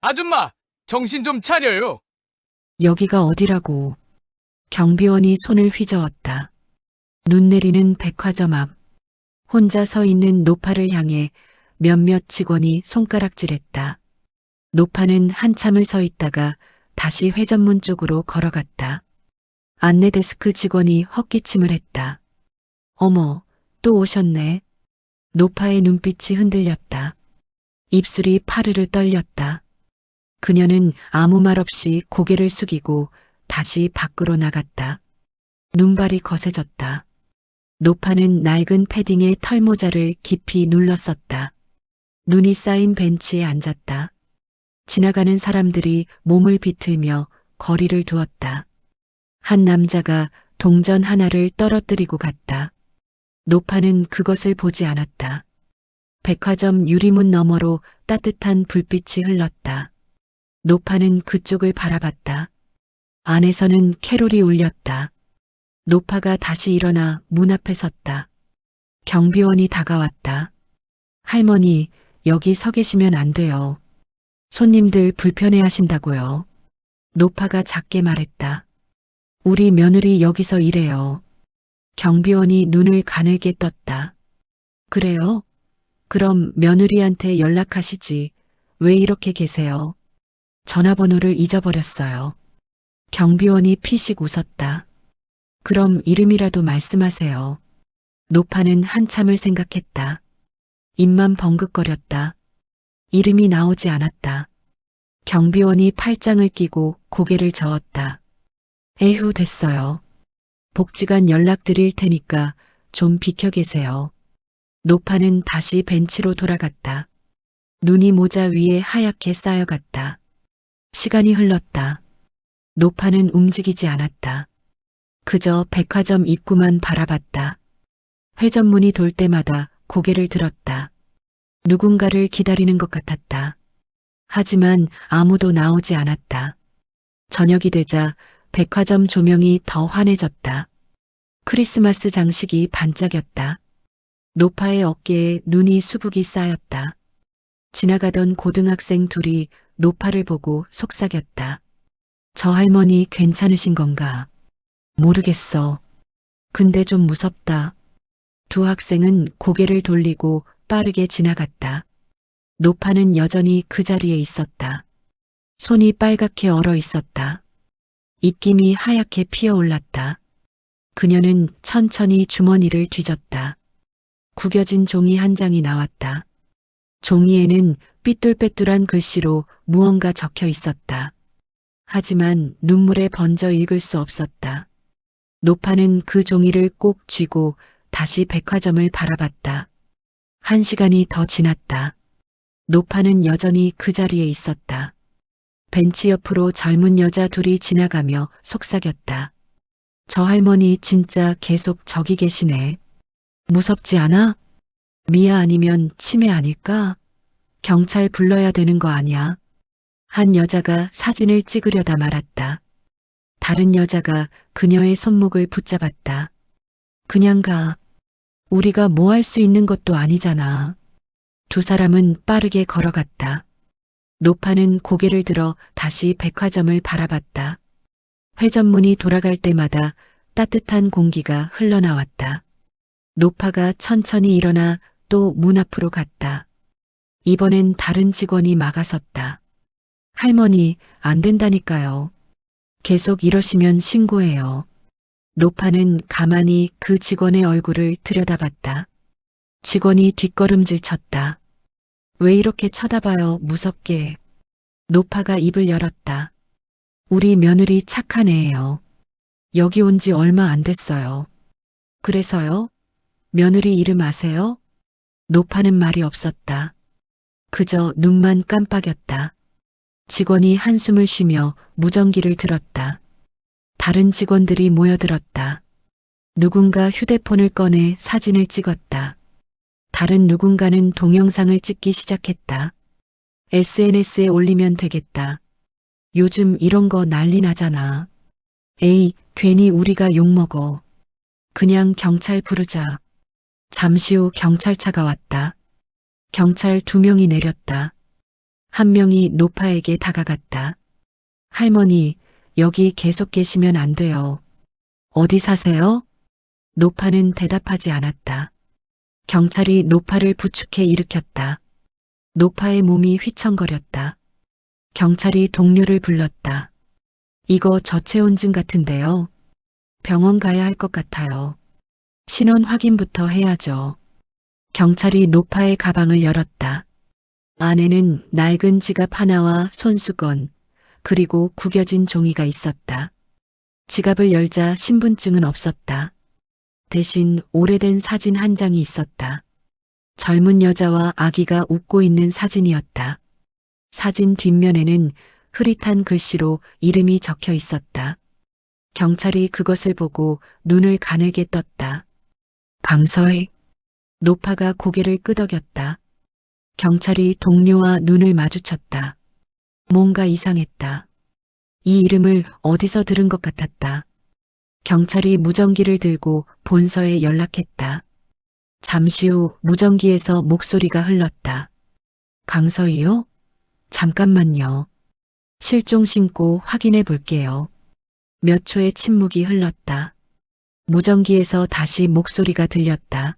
아줌마, 정신 좀 차려요. 여기가 어디라고. 경비원이 손을 휘저었다. 눈 내리는 백화점 앞. 혼자 서 있는 노파를 향해 몇몇 직원이 손가락질했다. 노파는 한참을 서 있다가 다시 회전문 쪽으로 걸어갔다. 안내 데스크 직원이 헛기침을 했다. 어머, 또 오셨네. 노파의 눈빛이 흔들렸다. 입술이 파르르 떨렸다. 그녀는 아무 말 없이 고개를 숙이고 다시 밖으로 나갔다. 눈발이 거세졌다. 노파는 낡은 패딩에 털모자를 깊이 눌렀었다. 눈이 쌓인 벤치에 앉았다. 지나가는 사람들이 몸을 비틀며 거리를 두었다. 한 남자가 동전 하나를 떨어뜨리고 갔다. 노파는 그것을 보지 않았다. 백화점 유리문 너머로 따뜻한 불빛이 흘렀다. 노파는 그쪽을 바라봤다. 안에서는 캐롤이 울렸다. 노파가 다시 일어나 문 앞에 섰다. 경비원이 다가왔다. 할머니, 여기 서 계시면 안 돼요. 손님들 불편해하신다고요. 노파가 작게 말했다. 우리 며느리 여기서 일해요. 경비원이 눈을 가늘게 떴다. 그래요? 그럼 며느리한테 연락하시지. 왜 이렇게 계세요? 전화번호를 잊어버렸어요. 경비원이 피식 웃었다. 그럼 이름이라도 말씀하세요. 노파는 한참을 생각했다. 입만 벙긋거렸다. 이름이 나오지 않았다. 경비원이 팔짱을 끼고 고개를 저었다. 에휴, 됐어요. 복지관 연락드릴 테니까 좀 비켜 계세요. 노파는 다시 벤치로 돌아갔다. 눈이 모자 위에 하얗게 쌓여갔다. 시간이 흘렀다. 노파는 움직이지 않았다. 그저 백화점 입구만 바라봤다. 회전문이 돌 때마다 고개를 들었다. 누군가를 기다리는 것 같았다. 하지만 아무도 나오지 않았다. 저녁이 되자 백화점 조명이 더 환해졌다. 크리스마스 장식이 반짝였다. 노파의 어깨에 눈이 수북이 쌓였다. 지나가던 고등학생 둘이 노파를 보고 속삭였다. 저 할머니 괜찮으신 건가? 모르겠어. 근데 좀 무섭다. 두 학생은 고개를 돌리고 빠르게 지나갔다. 노파는 여전히 그 자리에 있었다. 손이 빨갛게 얼어 있었다. 입김이 하얗게 피어올랐다. 그녀는 천천히 주머니를 뒤졌다. 구겨진 종이 한 장이 나왔다. 종이에는 삐뚤빼뚤한 글씨로 무언가 적혀 있었다. 하지만 눈물에 번져 읽을 수 없었다. 노파는 그 종이를 꼭 쥐고 다시 백화점을 바라봤다. 1시간이 더 지났다. 노파는 여전히 그 자리에 있었다. 벤치 옆으로 젊은 여자 둘이 지나가며 속삭였다. 저 할머니 진짜 계속 저기 계시네. 무섭지 않아? 미아 아니면 치매 아닐까? 경찰 불러야 되는 거 아니야? 한 여자가 사진을 찍으려다 말았다. 다른 여자가 그녀의 손목을 붙잡았다. 그냥 가. 우리가 뭐 할 수 있는 것도 아니잖아. 두 사람은 빠르게 걸어갔다. 노파는 고개를 들어 다시 백화점을 바라봤다. 회전문이 돌아갈 때마다 따뜻한 공기가 흘러나왔다. 노파가 천천히 일어나 또 문 앞으로 갔다. 이번엔 다른 직원이 막아섰다. 할머니, 안 된다니까요. 계속 이러시면 신고해요. 노파는 가만히 그 직원의 얼굴을 들여다봤다. 직원이 뒷걸음질 쳤다. 왜 이렇게 쳐다봐요, 무섭게. 노파가 입을 열었다. 우리 며느리 착한 애예요. 여기 온 지 얼마 안 됐어요. 그래서요? 며느리 이름 아세요? 노파는 말이 없었다. 그저 눈만 깜빡였다. 직원이 한숨을 쉬며 무전기를 들었다. 다른 직원들이 모여들었다. 누군가 휴대폰을 꺼내 사진을 찍었다. 다른 누군가는 동영상을 찍기 시작했다. SNS에 올리면 되겠다. 요즘 이런 거 난리 나잖아. 에이, 괜히 우리가 욕먹어. 그냥 경찰 부르자. 잠시 후 경찰차가 왔다. 경찰 2명이 내렸다. 한 명이 노파에게 다가갔다. 할머니, 여기 계속 계시면 안 돼요. 어디 사세요? 노파는 대답하지 않았다. 경찰이 노파를 부축해 일으켰다. 노파의 몸이 휘청거렸다. 경찰이 동료를 불렀다. 이거 저체온증 같은데요. 병원 가야 할 것 같아요. 신원 확인부터 해야죠. 경찰이 노파의 가방을 열었다. 안에는 낡은 지갑 하나와 손수건, 그리고 구겨진 종이가 있었다. 지갑을 열자 신분증은 없었다. 대신 오래된 사진 한 장이 있었다. 젊은 여자와 아기가 웃고 있는 사진이었다. 사진 뒷면에는 흐릿한 글씨로 이름이 적혀 있었다. 경찰이 그것을 보고 눈을 가늘게 떴다. 강서희. 노파가 고개를 끄덕였다. 경찰이 동료와 눈을 마주쳤다. 뭔가 이상했다. 이 이름을 어디서 들은 것 같았다. 경찰이 무전기를 들고 본서에 연락했다. 잠시 후 무전기에서 목소리가 흘렀다. 강서희요? 잠깐만요. 실종 신고 확인해 볼게요. 몇 초의 침묵이 흘렀다. 무전기에서 다시 목소리가 들렸다.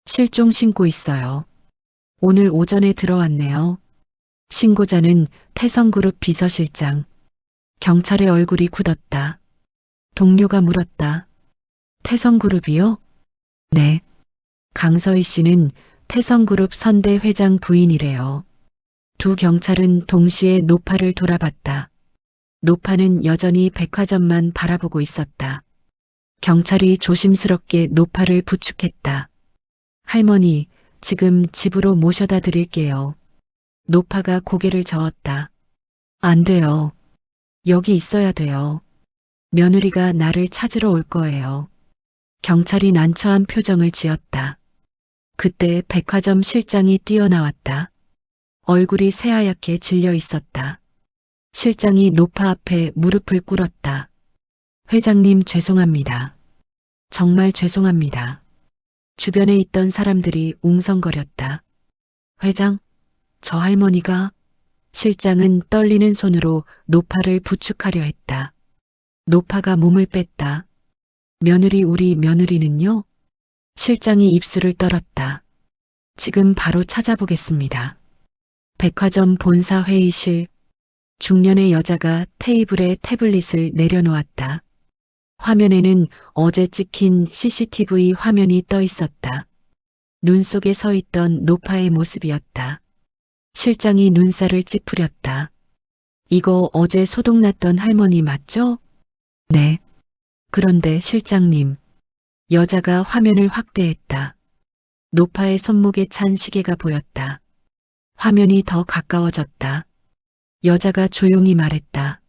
실종 신고 있어요. 오늘 오전에 들어왔네요. 신고자는 태성그룹 비서실장. 경찰의 얼굴이 굳었다. 동료가 물었다. 태성그룹이요? 네. 강서희 씨는 태성그룹 선대 회장 부인이래요. 두 경찰은 동시에 노파를 돌아봤다. 노파는 여전히 백화점만 바라보고 있었다. 경찰이 조심스럽게 노파를 부축했다. 할머니, 지금 집으로 모셔다 드릴게요. 노파가 고개를 저었다. 안 돼요. 여기 있어야 돼요. 며느리가 나를 찾으러 올 거예요. 경찰이 난처한 표정을 지었다. 그때 백화점 실장이 뛰어나왔다. 얼굴이 새하얗게 질려 있었다. 실장이 노파 앞에 무릎을 꿇었다. 회장님 죄송합니다. 정말 죄송합니다. 주변에 있던 사람들이 웅성거렸다. 회장, 저 할머니가... 실장은 떨리는 손으로 노파를 부축하려 했다. 노파가 몸을 뺐다. 며느리 우리 며느리는요? 실장이 입술을 떨었다. 지금 바로 찾아보겠습니다. 백화점 본사 회의실. 중년의 여자가 테이블에 태블릿을 내려놓았다. 화면에는 어제 찍힌 CCTV 화면이 떠 있었다. 눈 속에 서 있던 노파의 모습이었다. 실장이 눈살을 찌푸렸다. 이거 어제 소독났던 할머니 맞죠? 네. 그런데 실장님. 여자가 화면을 확대했다. 노파의 손목에 찬 시계가 보였다. 화면이 더 가까워졌다. 여자가 조용히 말했다.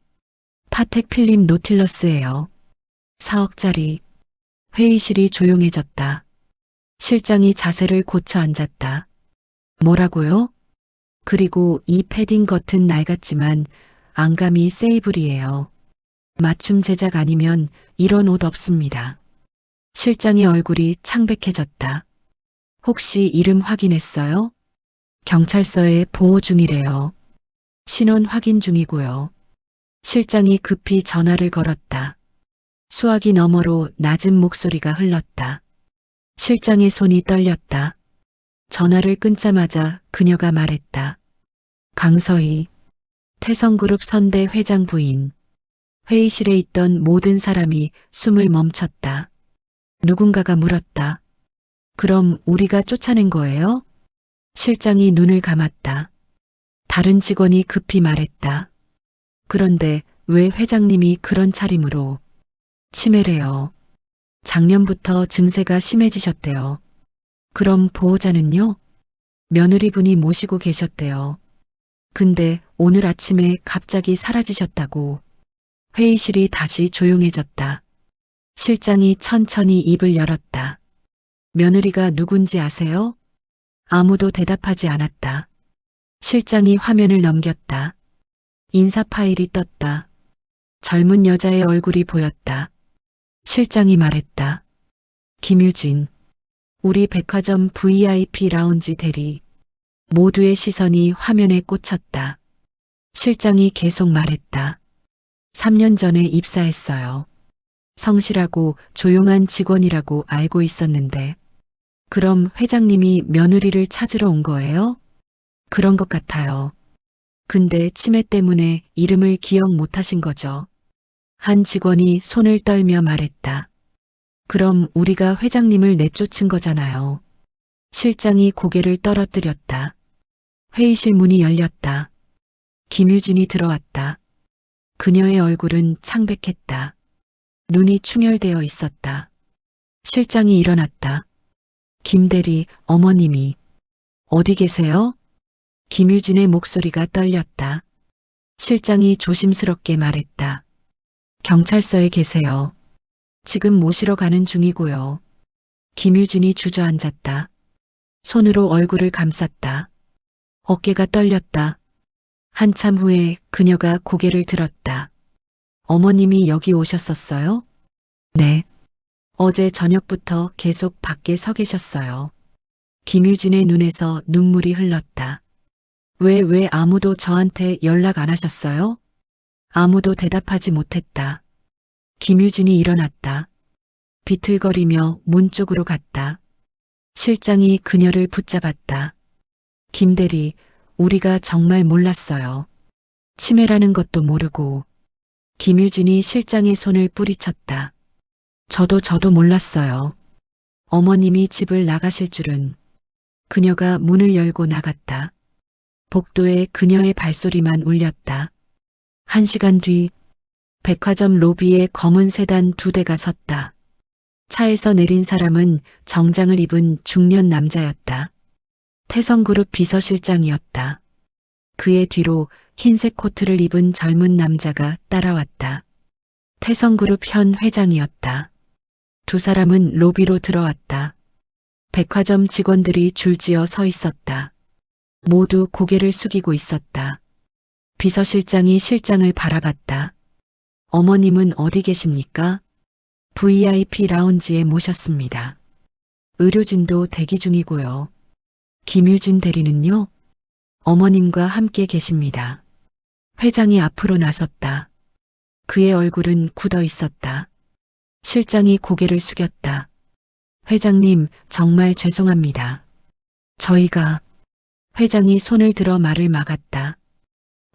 파텍 필립 노틸러스예요. 4억짜리. 회의실이 조용해졌다. 실장이 자세를 고쳐 앉았다. 뭐라고요? 그리고 이 패딩 겉은 낡았지만 안감이 세이블이에요. 맞춤 제작 아니면 이런 옷 없습니다. 실장의 얼굴이 창백해졌다. 혹시 이름 확인했어요? 경찰서에 보호 중이래요. 신원 확인 중이고요. 실장이 급히 전화를 걸었다. 수화기 너머로 낮은 목소리가 흘렀다. 실장의 손이 떨렸다. 전화를 끊자마자 그녀가 말했다. 강서희, 태성그룹 선대 회장 부인. 회의실에 있던 모든 사람이 숨을 멈췄다. 누군가가 물었다. 그럼 우리가 쫓아낸 거예요? 실장이 눈을 감았다. 다른 직원이 급히 말했다. 그런데 왜 회장님이 그런 차림으로? 치매래요. 작년부터 증세가 심해지셨대요. 그럼 보호자는요? 며느리분이 모시고 계셨대요. 근데 오늘 아침에 갑자기 사라지셨다고. 회의실이 다시 조용해졌다. 실장이 천천히 입을 열었다. 며느리가 누군지 아세요? 아무도 대답하지 않았다. 실장이 화면을 넘겼다. 인사 파일이 떴다. 젊은 여자의 얼굴이 보였다. 실장이 말했다. 김유진. 우리 백화점 VIP 라운지 대리. 모두의 시선이 화면에 꽂혔다. 실장이 계속 말했다. 3년 전에 입사했어요. 성실하고 조용한 직원이라고 알고 있었는데, 그럼 회장님이 며느리를 찾으러 온 거예요? 그런 것 같아요. 근데 치매 때문에 이름을 기억 못 하신 거죠. 한 직원이 손을 떨며 말했다. 그럼 우리가 회장님을 내쫓은 거잖아요. 실장이 고개를 떨어뜨렸다. 회의실 문이 열렸다. 김유진이 들어왔다. 그녀의 얼굴은 창백했다. 눈이 충혈되어 있었다. 실장이 일어났다. 김대리, 어머님이 어디 계세요? 김유진의 목소리가 떨렸다. 실장이 조심스럽게 말했다. 경찰서에 계세요. 지금 모시러 가는 중이고요. 김유진이 주저앉았다. 손으로 얼굴을 감쌌다. 어깨가 떨렸다. 한참 후에 그녀가 고개를 들었다. 어머님이 여기 오셨었어요? 네. 어제 저녁부터 계속 밖에 서 계셨어요. 김유진의 눈에서 눈물이 흘렀다. 왜 아무도 저한테 연락 안 하셨어요? 아무도 대답하지 못했다. 김유진이 일어났다. 비틀거리며 문 쪽으로 갔다. 실장이 그녀를 붙잡았다. 김대리, 우리가 정말 몰랐어요. 치매라는 것도 모르고. 김유진이 실장의 손을 뿌리쳤다. 저도 몰랐어요. 어머님이 집을 나가실 줄은. 그녀가 문을 열고 나갔다. 복도에 그녀의 발소리만 울렸다. 1시간 뒤 백화점 로비에 검은 세단 2대가 섰다. 차에서 내린 사람은 정장을 입은 중년 남자였다. 태성그룹 비서실장이었다. 그의 뒤로 흰색 코트를 입은 젊은 남자가 따라왔다. 태성그룹 현 회장이었다. 두 사람은 로비로 들어왔다. 백화점 직원들이 줄지어 서 있었다. 모두 고개를 숙이고 있었다. 비서실장이 실장을 바라봤다. 어머님은 어디 계십니까? VIP 라운지에 모셨습니다. 의료진도 대기 중이고요. 김유진 대리는요? 어머님과 함께 계십니다. 회장이 앞으로 나섰다. 그의 얼굴은 굳어 있었다. 실장이 고개를 숙였다. 회장님, 정말 죄송합니다. 저희가... 회장이 손을 들어 말을 막았다.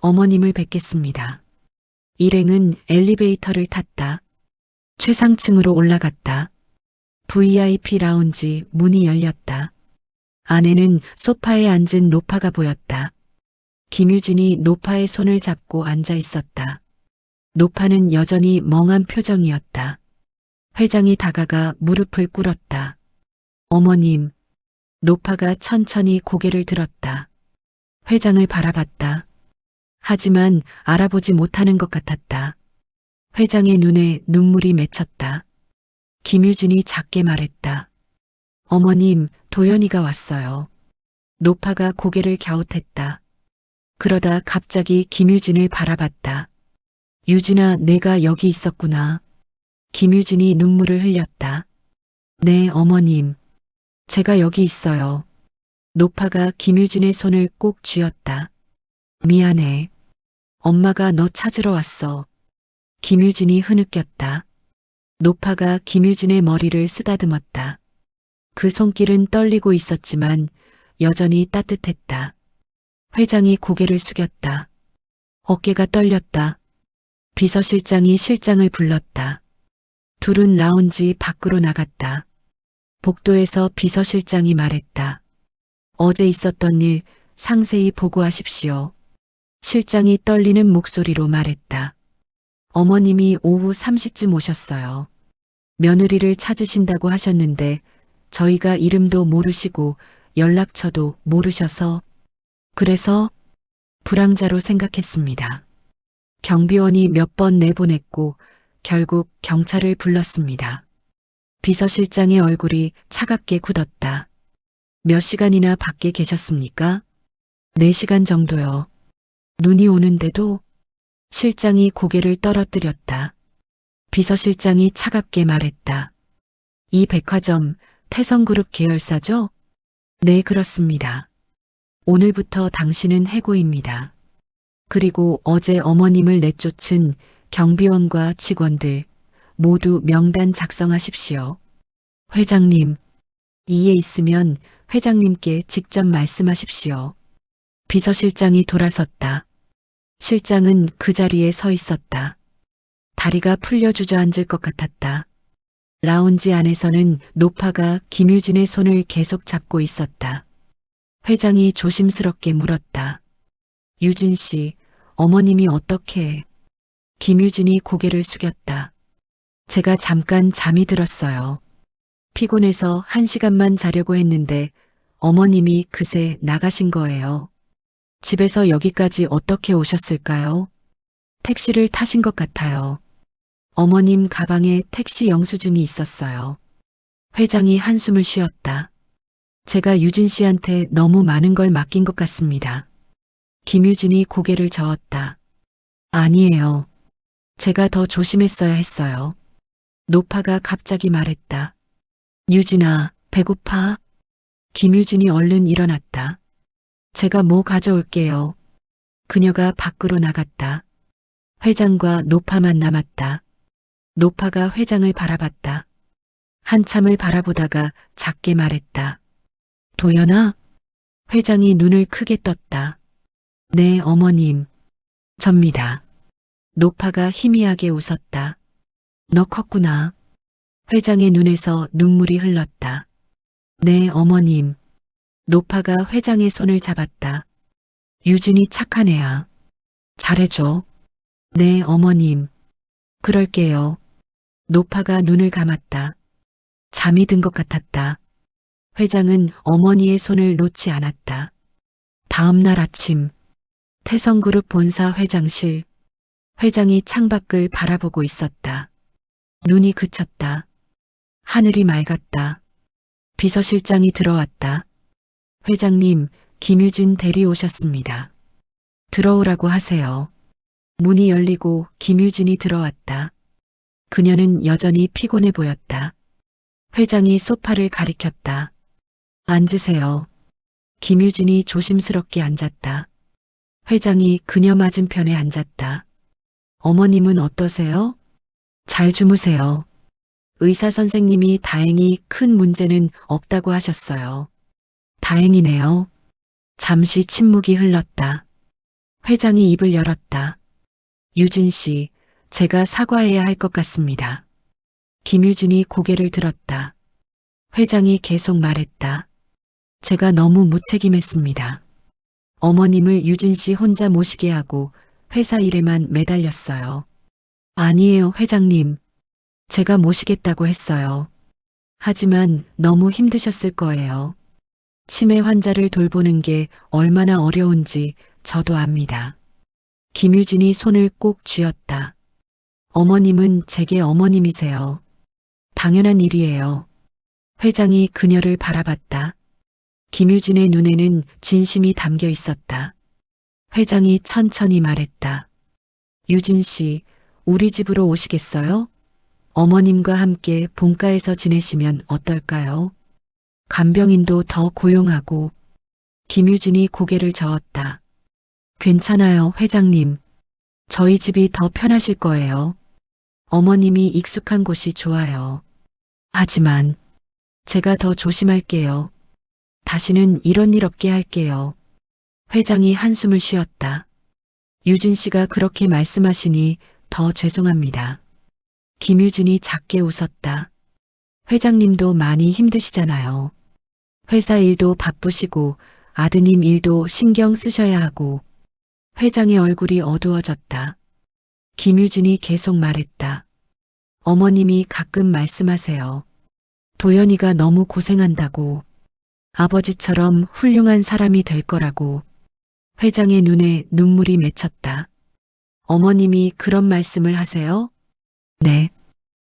어머님을 뵙겠습니다. 일행은 엘리베이터를 탔다. 최상층으로 올라갔다. VIP 라운지 문이 열렸다. 안에는 소파에 앉은 노파가 보였다. 김유진이 노파의 손을 잡고 앉아 있었다. 노파는 여전히 멍한 표정이었다. 회장이 다가가 무릎을 꿇었다. 어머님. 노파가 천천히 고개를 들었다. 회장을 바라봤다. 하지만 알아보지 못하는 것 같았다. 회장의 눈에 눈물이 맺혔다. 김유진이 작게 말했다. 어머님, 도연이가 왔어요. 노파가 고개를 갸웃했다. 그러다 갑자기 김유진을 바라봤다. 유진아, 내가 여기 있었구나. 김유진이 눈물을 흘렸다. 네, 어머님. 제가 여기 있어요. 노파가 김유진의 손을 꼭 쥐었다. 미안해. 엄마가 너 찾으러 왔어. 김유진이 흐느꼈다. 노파가 김유진의 머리를 쓰다듬었다. 그 손길은 떨리고 있었지만 여전히 따뜻했다. 회장이 고개를 숙였다. 어깨가 떨렸다. 비서실장이 실장을 불렀다. 둘은 라운지 밖으로 나갔다. 복도에서 비서실장이 말했다. 어제 있었던 일 상세히 보고하십시오. 실장이 떨리는 목소리로 말했다. 어머님이 오후 3시쯤 오셨어요. 며느리를 찾으신다고 하셨는데 저희가 이름도 모르시고 연락처도 모르셔서 그래서 불황자로 생각했습니다. 경비원이 몇 번 내보냈고 결국 경찰을 불렀습니다. 비서실장의 얼굴이 차갑게 굳었다. 몇 시간이나 밖에 계셨습니까? 4시간 정도요. 눈이 오는데도 실장이 고개를 떨어뜨렸다. 비서실장이 차갑게 말했다. 이 백화점 태성그룹 계열사죠? 네, 그렇습니다. 오늘부터 당신은 해고입니다. 그리고 어제 어머님을 내쫓은 경비원과 직원들 모두 명단 작성하십시오. 회장님, 이해 있으면 회장님께 직접 말씀하십시오. 비서실장이 돌아섰다. 실장은 그 자리에 서 있었다. 다리가 풀려 주저앉을 것 같았다. 라운지 안에서는 노파가 김유진의 손을 계속 잡고 있었다. 회장이 조심스럽게 물었다. 유진 씨, 어머님이 어떻게? 김유진이 고개를 숙였다. 제가 잠깐 잠이 들었어요. 피곤해서 1시간만 자려고 했는데 어머님이 그새 나가신 거예요. 집에서 여기까지 어떻게 오셨을까요? 택시를 타신 것 같아요. 어머님 가방에 택시 영수증이 있었어요. 회장이 한숨을 쉬었다. 제가 유진 씨한테 너무 많은 걸 맡긴 것 같습니다. 김유진이 고개를 저었다. 아니에요. 제가 더 조심했어야 했어요. 노파가 갑자기 말했다. 유진아, 배고파? 김유진이 얼른 일어났다. 제가 뭐 가져올게요. 그녀가 밖으로 나갔다. 회장과 노파만 남았다. 노파가 회장을 바라봤다. 한참을 바라보다가 작게 말했다. 도연아? 회장이 눈을 크게 떴다. 네, 어머님. 접니다. 노파가 희미하게 웃었다. 너 컸구나. 회장의 눈에서 눈물이 흘렀다. 네, 어머님. 노파가 회장의 손을 잡았다. 유진이 착한 애야. 잘해줘. 네, 어머님. 그럴게요. 노파가 눈을 감았다. 잠이 든 것 같았다. 회장은 어머니의 손을 놓지 않았다. 다음 날 아침, 태성그룹 본사 회장실. 회장이 창밖을 바라보고 있었다. 눈이 그쳤다. 하늘이 맑았다. 비서실장이 들어왔다. 회장님, 김유진 대리 오셨습니다. 들어오라고 하세요. 문이 열리고 김유진이 들어왔다. 그녀는 여전히 피곤해 보였다. 회장이 소파를 가리켰다. 앉으세요. 김유진이 조심스럽게 앉았다. 회장이 그녀 맞은편에 앉았다. 어머님은 어떠세요? 잘 주무세요. 의사 선생님이 다행히 큰 문제는 없다고 하셨어요. 다행이네요. 잠시 침묵이 흘렀다. 회장이 입을 열었다. 유진 씨, 제가 사과해야 할 것 같습니다. 김유진이 고개를 들었다. 회장이 계속 말했다. 제가 너무 무책임했습니다. 어머님을 유진 씨 혼자 모시게 하고 회사 일에만 매달렸어요. 아니에요, 회장님. 제가 모시겠다고 했어요. 하지만 너무 힘드셨을 거예요. 치매 환자를 돌보는 게 얼마나 어려운지 저도 압니다. 김유진이 손을 꼭 쥐었다. 어머님은 제게 어머님이세요. 당연한 일이에요. 회장이 그녀를 바라봤다. 김유진의 눈에는 진심이 담겨 있었다. 회장이 천천히 말했다. 유진 씨, 우리 집으로 오시겠어요? 어머님과 함께 본가에서 지내시면 어떨까요? 간병인도 더 고용하고. 김유진이 고개를 저었다. 괜찮아요, 회장님. 저희 집이 더 편하실 거예요. 어머님이 익숙한 곳이 좋아요. 하지만 제가 더 조심할게요. 다시는 이런 일 없게 할게요. 회장이 한숨을 쉬었다. 유진 씨가 그렇게 말씀하시니 더 죄송합니다. 김유진이 작게 웃었다. 회장님도 많이 힘드시잖아요. 회사 일도 바쁘시고 아드님 일도 신경 쓰셔야 하고. 회장의 얼굴이 어두워졌다. 김유진이 계속 말했다. 어머님이 가끔 말씀하세요. 도연이가 너무 고생한다고. 아버지처럼 훌륭한 사람이 될 거라고. 회장의 눈에 눈물이 맺혔다. 어머님이 그런 말씀을 하세요? 네.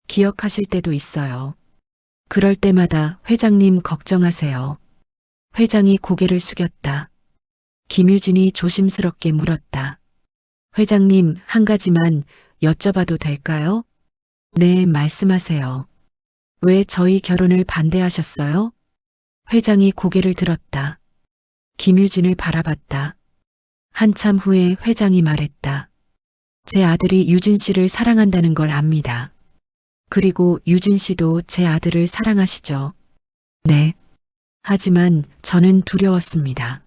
기억하실 때도 있어요. 그럴 때마다 회장님 걱정하세요. 회장이 고개를 숙였다. 김유진이 조심스럽게 물었다. 회장님, 한 가지만 여쭤봐도 될까요? 네, 말씀하세요. 왜 저희 결혼을 반대하셨어요? 회장이 고개를 들었다. 김유진을 바라봤다. 한참 후에 회장이 말했다. 제 아들이 유진 씨를 사랑한다는 걸 압니다. 그리고 유진 씨도 제 아들을 사랑하시죠? 네. 하지만 저는 두려웠습니다.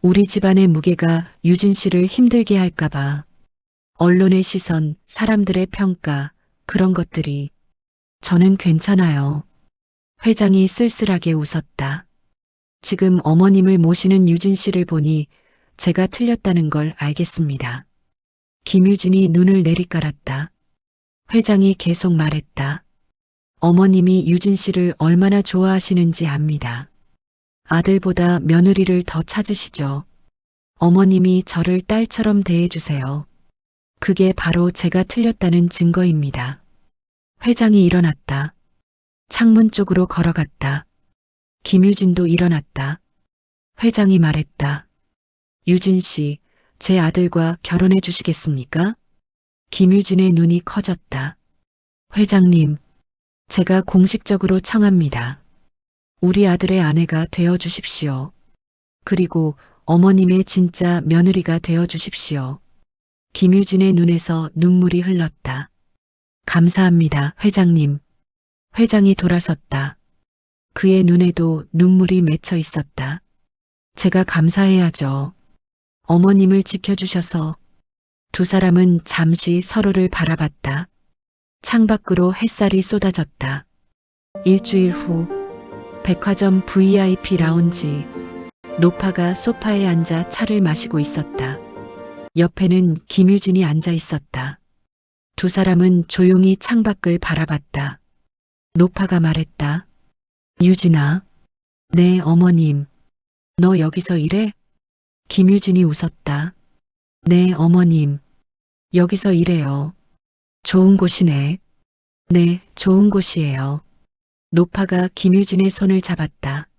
우리 집안의 무게가 유진 씨를 힘들게 할까봐. 언론의 시선, 사람들의 평가, 그런 것들이. 저는 괜찮아요. 회장이 쓸쓸하게 웃었다. 지금 어머님을 모시는 유진 씨를 보니 제가 틀렸다는 걸 알겠습니다. 김유진이 눈을 내리깔았다. 회장이 계속 말했다. 어머님이 유진 씨를 얼마나 좋아하시는지 압니다. 아들보다 며느리를 더 찾으시죠. 어머님이 저를 딸처럼 대해주세요. 그게 바로 제가 틀렸다는 증거입니다. 회장이 일어났다. 창문 쪽으로 걸어갔다. 김유진도 일어났다. 회장이 말했다. 유진 씨, 제 아들과 결혼해 주시겠습니까? 김유진의 눈이 커졌다. 회장님, 제가 공식적으로 청합니다. 우리 아들의 아내가 되어 주십시오. 그리고 어머님의 진짜 며느리가 되어 주십시오. 김유진의 눈에서 눈물이 흘렀다. 감사합니다, 회장님. 회장이 돌아섰다. 그의 눈에도 눈물이 맺혀 있었다. 제가 감사해야죠. 어머님을 지켜주셔서. 두 사람은 잠시 서로를 바라봤다. 창밖으로 햇살이 쏟아졌다. 일주일 후 백화점 VIP 라운지. 노파가 소파에 앉아 차를 마시고 있었다. 옆에는 김유진이 앉아 있었다. 두 사람은 조용히 창밖을 바라봤다. 노파가 말했다. 유진아, 네 어머님. 너 여기서 일해? 김유진이 웃었다. 네 어머님. 여기서 일해요. 좋은 곳이네. 네, 좋은 곳이에요. 노파가 김유진의 손을 잡았다.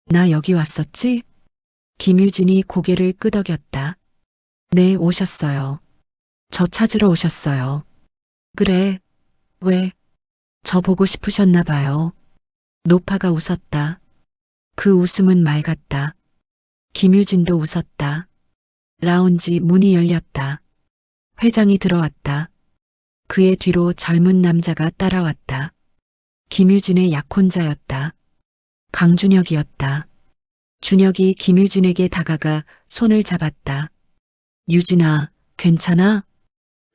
나 여기 왔었지? 김유진이 고개를 끄덕였다. 네, 오셨어요. 저 찾으러 오셨어요. 그래. 왜? 저 보고 싶으셨나 봐요. 노파가 웃었다. 그 웃음은 맑았다. 김유진도 웃었다. 라운지 문이 열렸다. 회장이 들어왔다. 그의 뒤로 젊은 남자가 따라왔다. 김유진의 약혼자였다. 강준혁이었다. 준혁이 김유진에게 다가가 손을 잡았다. 유진아, 괜찮아?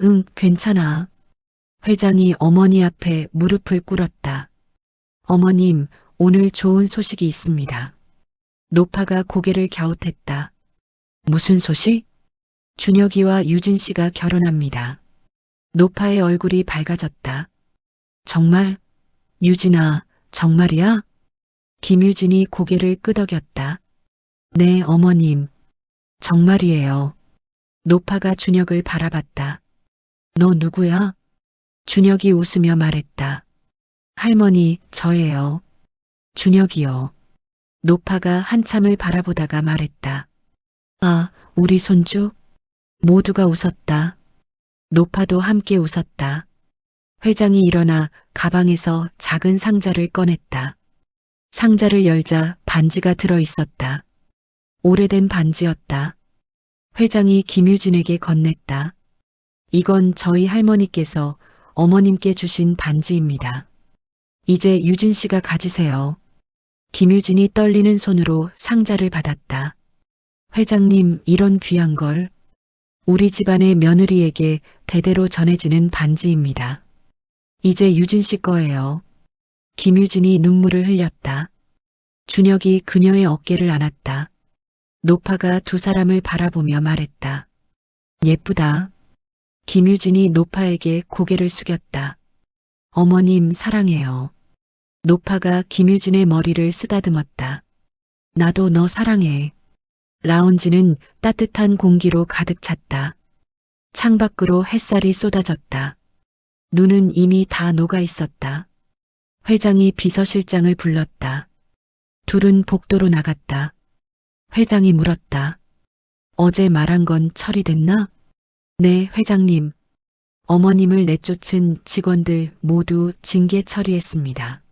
응, 괜찮아. 회장이 어머니 앞에 무릎을 꿇었다. 어머님, 오늘 좋은 소식이 있습니다. 노파가 고개를 갸웃했다. 무슨 소식? 준혁이와 유진 씨가 결혼합니다. 노파의 얼굴이 밝아졌다. 정말? 유진아, 정말이야? 김유진이 고개를 끄덕였다. 네, 어머님. 정말이에요. 노파가 준혁을 바라봤다. 너 누구야? 준혁이 웃으며 말했다. 할머니, 저예요. 준혁이요. 노파가 한참을 바라보다가 말했다. 아, 우리 손주? 모두가 웃었다. 노파도 함께 웃었다. 회장이 일어나 가방에서 작은 상자를 꺼냈다. 상자를 열자 반지가 들어 있었다. 오래된 반지였다. 회장이 김유진에게 건넸다. 이건 저희 할머니께서 어머님께 주신 반지입니다. 이제 유진 씨가 가지세요. 김유진이 떨리는 손으로 상자를 받았다. 회장님, 이런 귀한 걸. 우리 집안의 며느리에게 대대로 전해지는 반지입니다. 이제 유진 씨 거예요. 김유진이 눈물을 흘렸다. 준혁이 그녀의 어깨를 안았다. 노파가 두 사람을 바라보며 말했다. 예쁘다. 김유진이 노파에게 고개를 숙였다. 어머님 사랑해요. 노파가 김유진의 머리를 쓰다듬었다. 나도 너 사랑해. 라운지는 따뜻한 공기로 가득 찼다. 창밖으로 햇살이 쏟아졌다. 눈은 이미 다 녹아 있었다. 회장이 비서실장을 불렀다. 둘은 복도로 나갔다. 회장이 물었다. 어제 말한 건 처리됐나? 네, 회장님. 어머님을 내쫓은 직원들 모두 징계 처리했습니다.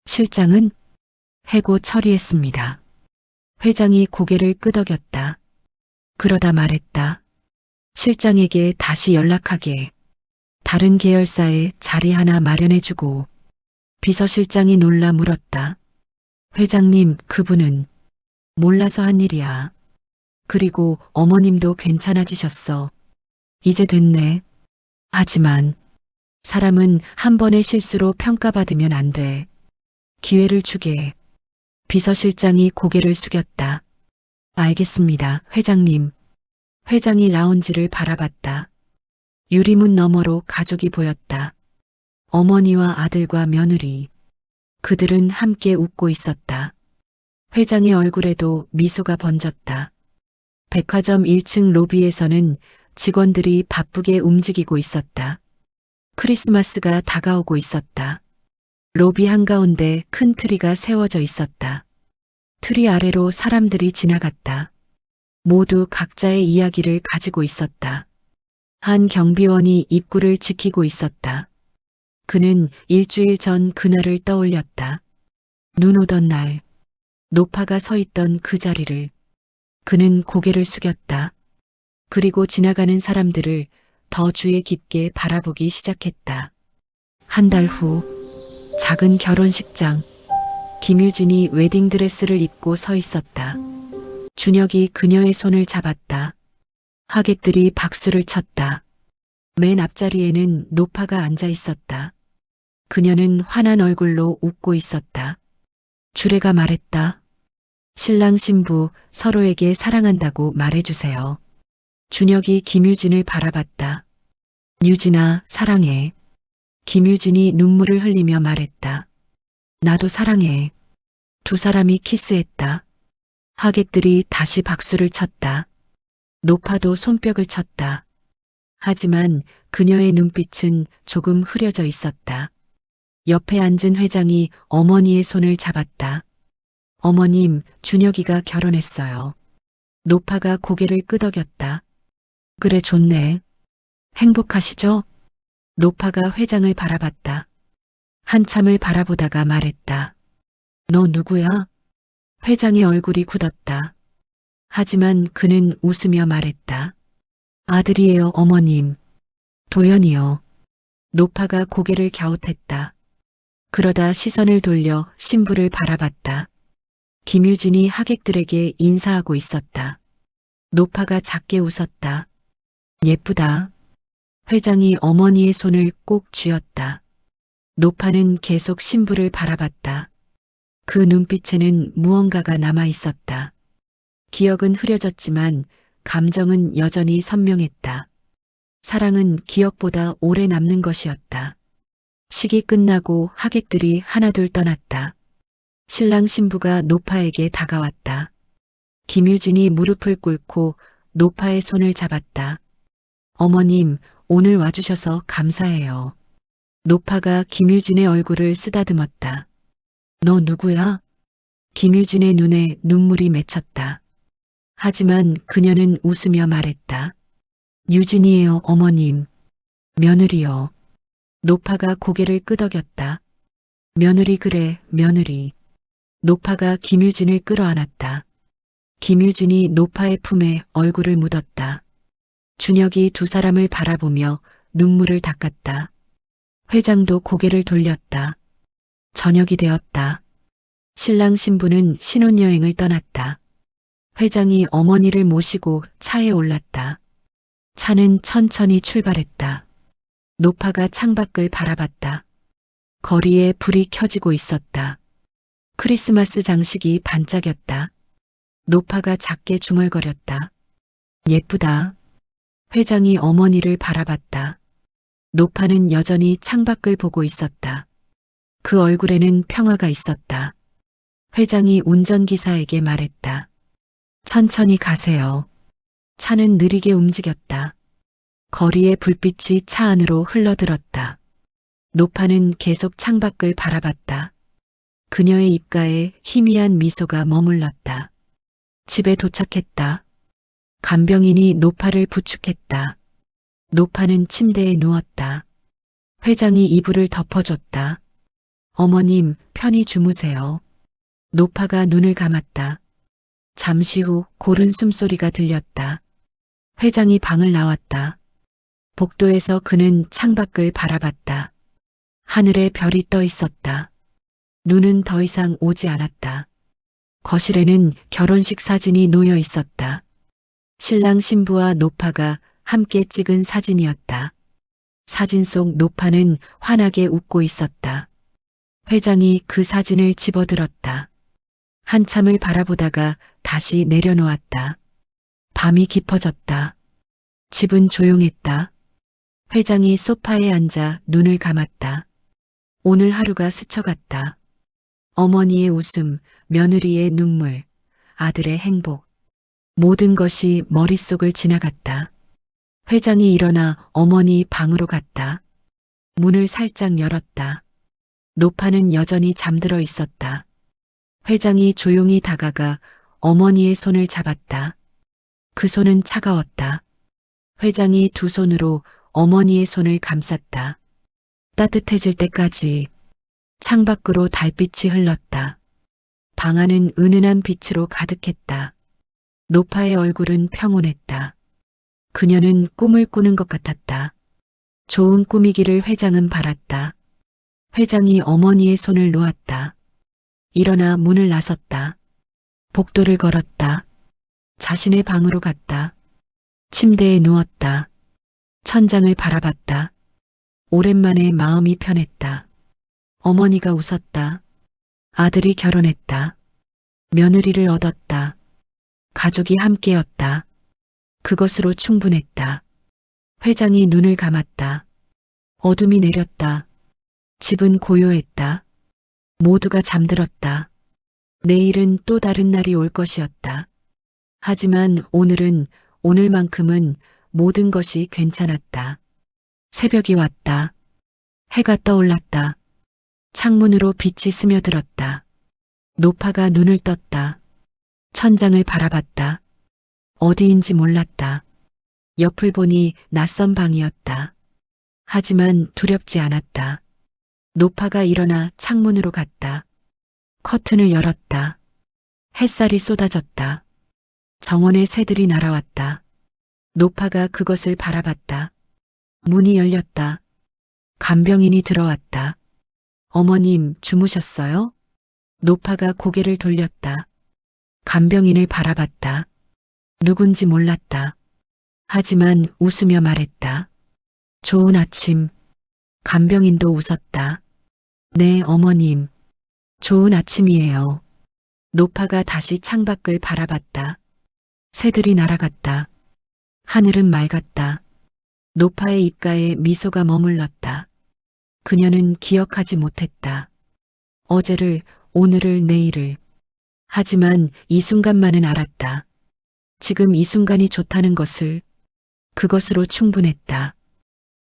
실장은? 해고 처리했습니다. 회장이 고개를 끄덕였다. 그러다 말했다. 실장에게 다시 연락하게. 다른 계열사에 자리 하나 마련해주고. 비서실장이 놀라 물었다. 회장님, 그분은 몰라서 한 일이야. 그리고 어머님도 괜찮아지셨어. 이제 됐네. 하지만 사람은 한 번의 실수로 평가받으면 안 돼. 기회를 주게. 비서실장이 고개를 숙였다. 알겠습니다, 회장님. 회장이 라운지를 바라봤다. 유리문 너머로 가족이 보였다. 어머니와 아들과 며느리. 그들은 함께 웃고 있었다. 회장의 얼굴에도 미소가 번졌다. 백화점 1층 로비에서는 직원들이 바쁘게 움직이고 있었다. 크리스마스가 다가오고 있었다. 로비 한가운데 큰 트리가 세워져 있었다. 트리 아래로 사람들이 지나갔다. 모두 각자의 이야기를 가지고 있었다. 한 경비원이 입구를 지키고 있었다. 그는 일주일 전 그날을 떠올렸다. 눈 오던 날, 노파가 서 있던 그 자리를. 그는 고개를 숙였다. 그리고 지나가는 사람들을 더 주의 깊게 바라보기 시작했다. 한 달 후, 작은 결혼식장. 김유진이 웨딩드레스를 입고 서 있었다. 준혁이 그녀의 손을 잡았다. 하객들이 박수를 쳤다. 맨 앞자리에는 노파가 앉아 있었다. 그녀는 환한 얼굴로 웃고 있었다. 주례가 말했다. 신랑 신부 서로에게 사랑한다고 말해주세요. 준혁이 김유진을 바라봤다. 유진아, 사랑해. 김유진이 눈물을 흘리며 말했다. 나도 사랑해. 두 사람이 키스했다. 하객들이 다시 박수를 쳤다. 노파도 손뼉을 쳤다. 하지만 그녀의 눈빛은 조금 흐려져 있었다. 옆에 앉은 회장이 어머니의 손을 잡았다. 어머님, 준혁이가 결혼했어요. 노파가 고개를 끄덕였다. 그래, 좋네. 행복하시죠? 노파가 회장을 바라봤다. 한참을 바라보다가 말했다. 너 누구야? 회장의 얼굴이 굳었다. 하지만 그는 웃으며 말했다. 아들이에요, 어머님. 도연이요. 노파가 고개를 갸웃했다. 그러다 시선을 돌려 신부를 바라봤다. 김유진이 하객들에게 인사하고 있었다. 노파가 작게 웃었다. 예쁘다. 회장이 어머니의 손을 꼭 쥐었다. 노파는 계속 신부를 바라봤다. 그 눈빛에는 무언가가 남아 있었다. 기억은 흐려졌지만 감정은 여전히 선명했다. 사랑은 기억보다 오래 남는 것이었다. 식이 끝나고 하객들이 하나둘 떠났다. 신랑 신부가 노파에게 다가왔다. 김유진이 무릎을 꿇고 노파의 손을 잡았다. 어머님, 오늘 와주셔서 감사해요. 노파가 김유진의 얼굴을 쓰다듬었다. 너 누구야? 김유진의 눈에 눈물이 맺혔다. 하지만 그녀는 웃으며 말했다. 유진이에요, 어머님. 며느리요. 노파가 고개를 끄덕였다. 며느리, 그래, 며느리. 노파가 김유진을 끌어안았다. 김유진이 노파의 품에 얼굴을 묻었다. 준혁이 두 사람을 바라보며 눈물을 닦았다. 회장도 고개를 돌렸다. 저녁이 되었다. 신랑 신부는 신혼여행을 떠났다. 회장이 어머니를 모시고 차에 올랐다. 차는 천천히 출발했다. 노파가 창밖을 바라봤다. 거리에 불이 켜지고 있었다. 크리스마스 장식이 반짝였다. 노파가 작게 중얼거렸다. 예쁘다. 회장이 어머니를 바라봤다. 노파는 여전히 창밖을 보고 있었다. 그 얼굴에는 평화가 있었다. 회장이 운전기사에게 말했다. 천천히 가세요. 차는 느리게 움직였다. 거리의 불빛이 차 안으로 흘러들었다. 노파는 계속 창밖을 바라봤다. 그녀의 입가에 희미한 미소가 머물렀다. 집에 도착했다. 간병인이 노파를 부축했다. 노파는 침대에 누웠다. 회장이 이불을 덮어줬다. 어머님, 편히 주무세요. 노파가 눈을 감았다. 잠시 후 고른 숨소리가 들렸다. 회장이 방을 나왔다. 복도에서 그는 창밖을 바라봤다. 하늘에 별이 떠 있었다. 눈은 더 이상 오지 않았다. 거실에는 결혼식 사진이 놓여 있었다. 신랑 신부와 노파가 함께 찍은 사진이었다. 사진 속 노파는 환하게 웃고 있었다. 회장이 그 사진을 집어들었다. 한참을 바라보다가 다시 내려놓았다. 밤이 깊어졌다. 집은 조용했다. 회장이 소파에 앉아 눈을 감았다. 오늘 하루가 스쳐갔다. 어머니의 웃음, 며느리의 눈물, 아들의 행복. 모든 것이 머릿속을 지나갔다. 회장이 일어나 어머니 방으로 갔다. 문을 살짝 열었다. 노파는 여전히 잠들어 있었다. 회장이 조용히 다가가 어머니의 손을 잡았다. 그 손은 차가웠다. 회장이 두 손으로 어머니의 손을 감쌌다. 따뜻해질 때까지. 창밖으로 달빛이 흘렀다. 방 안은 은은한 빛으로 가득했다. 노파의 얼굴은 평온했다. 그녀는 꿈을 꾸는 것 같았다. 좋은 꿈이기를 회장은 바랐다. 회장이 어머니의 손을 놓았다. 일어나 문을 나섰다. 복도를 걸었다. 자신의 방으로 갔다. 침대에 누웠다. 천장을 바라봤다. 오랜만에 마음이 편했다. 어머니가 웃었다. 아들이 결혼했다. 며느리를 얻었다. 가족이 함께였다. 그것으로 충분했다. 회장이 눈을 감았다. 어둠이 내렸다. 집은 고요했다. 모두가 잠들었다. 내일은 또 다른 날이 올 것이었다. 하지만 오늘은, 오늘만큼은 모든 것이 괜찮았다. 새벽이 왔다. 해가 떠올랐다. 창문으로 빛이 스며들었다. 노파가 눈을 떴다. 천장을 바라봤다. 어디인지 몰랐다. 옆을 보니 낯선 방이었다. 하지만 두렵지 않았다. 노파가 일어나 창문으로 갔다. 커튼을 열었다. 햇살이 쏟아졌다. 정원에 새들이 날아왔다. 노파가 그것을 바라봤다. 문이 열렸다. 간병인이 들어왔다. 어머님, 주무셨어요? 노파가 고개를 돌렸다. 간병인을 바라봤다. 누군지 몰랐다. 하지만 웃으며 말했다. 좋은 아침. 간병인도 웃었다. 네, 어머님. 좋은 아침이에요. 노파가 다시 창밖을 바라봤다. 새들이 날아갔다. 하늘은 맑았다. 노파의 입가에 미소가 머물렀다. 그녀는 기억하지 못했다. 어제를, 오늘을, 내일을. 하지만 이 순간만은 알았다. 지금 이 순간이 좋다는 것을. 그것으로 충분했다.